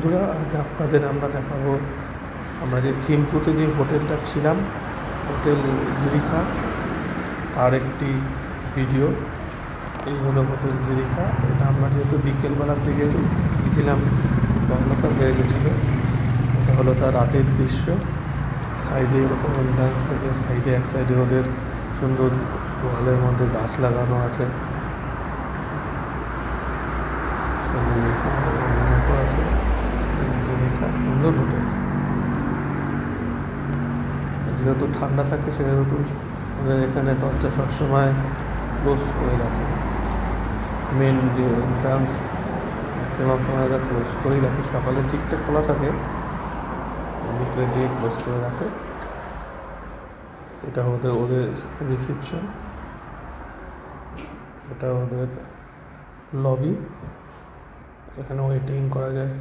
বন্ধুরা, আজ আপনাদের আমরা দেখাবো আমরা যে থিম্পুতে যে হোটেলটা ছিলাম, হোটেল জিরিকা, তার একটি ভিডিও। এই হলো হোটেল জিরিকা। এটা আমরা যেহেতু বিকেলবেলা থেকে গেছিলাম, অন্ধকার হয়ে গেছিলো। এটা হলো তার রাতের দৃশ্য। সাইডে এরকম এন্ট্রান্স থেকে সাইডে এক সাইডে ওদের সুন্দর ওয়ালের মধ্যে গাছ লাগানো আছে, আছে সুন্দর হোটেল। যেহেতু ঠান্ডা থাকে সেহেতু ওদের এখানে দরজা সবসময় ক্লোজ করে রাখে। মেন যে এন্ট্রান্স ম্যাক্সিমাম সময় ওরা ক্লোজ করেই রাখে। সকালে দিকটা খোলা থাকে, বিকেলে দিয়ে ক্লোজ করে রাখে। এটা ওদের রিসেপশন, এটা ওদের লবি। এখানে ওয়েটিং করা যায়,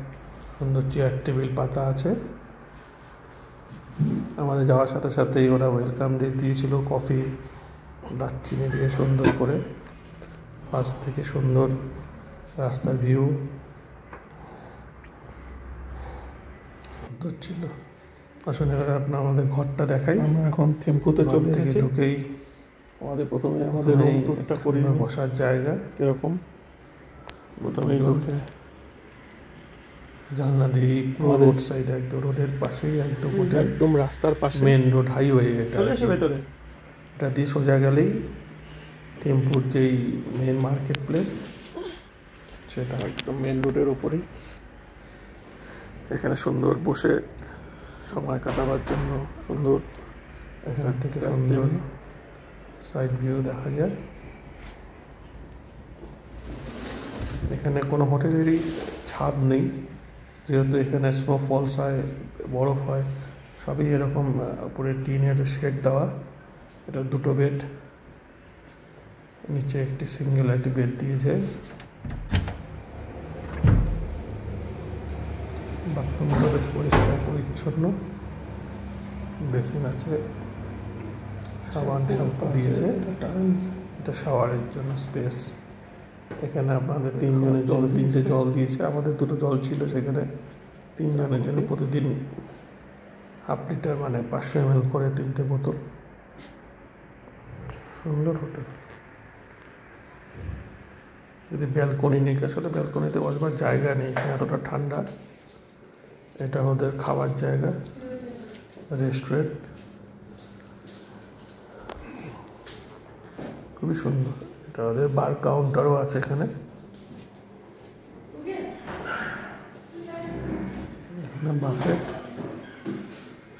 সুন্দর চেয়ার টেবিল পাতা আছে। আমাদের যাওয়ার সাথে সাথেই ওরা ওয়েলকাম ড্রিঙ্ক দিয়েছিল, কফি দারচিনি দিয়ে সুন্দর করে। পাশ থেকে সুন্দর রাস্তার ভিউ সুন্দর ছিল। আসলে এবার আপনার আমাদের ঘরটা দেখাই। আমরা এখন থিম্পুতে চলে এসেছি। ঢুকেই প্রথমে আমাদের রুম টুরটা করি। বসার জায়গা কিরকম, প্রথমেই ঢুকে জানলা দিয়ে পুরো রোড সাইড, একদম রোডের পাশেই, একদম রাস্তার পাশে মেন রোড, হাইওয়ে। এটা ভেতরে এটা দিয়ে সোজা গেলেই থিম্পুর যেই মেন মার্কেট প্লেস, সেটা একদম মেন রোডের ওপরেই। এখানে সুন্দর বসে সময় কাটাবার জন্য সুন্দর, এখান থেকে সুন্দর সাইড ভিউ দেখা যায়। এখানে কোনো হোটেলেরই ছাদ নেই, যেহেতু এখানে স্নোফলস হয়, বরফ হয়, সবই এরকম উপরে টিনের শেড দেওয়া। এটা দুটো বেড, নিচে একটি সিঙ্গেল একটি বেড দিয়েছে। বাথরুমটা বেশ পরিষ্কার পরিচ্ছন্ন, বেসিন আছে, সাবান শ্যাম্পু দিয়েছে। এটা শাওয়ারের জন্য স্পেস। এখানে আপনাদের 3 জনের জল দিয়েছে। আমাদের 2টো জল ছিল, সেখানে 3 জনের জন্য প্রতিদিন ½ লিটার মানে 500 ml করে 3টে বোতল। সুন্দর হোটেল। যদি ব্যালকনি নেই, আসলে ব্যালকনিতে বসবার জায়গা নেই, এতটা ঠান্ডা। এটা ওদের খাবার জায়গা, রেস্টুরেন্ট, খুবই সুন্দর। এটা ওদের বার কাউন্টারও আছে এখানে। বাফেট,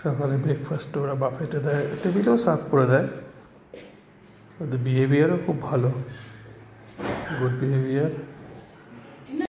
সকালে ব্রেকফাস্টে ওরা বাফেটে দেয়, টেবিলেও সার্ভ করে দেয়। ওদের বিহেভিয়ারও খুব ভালো, গুড বিহেভিয়ার।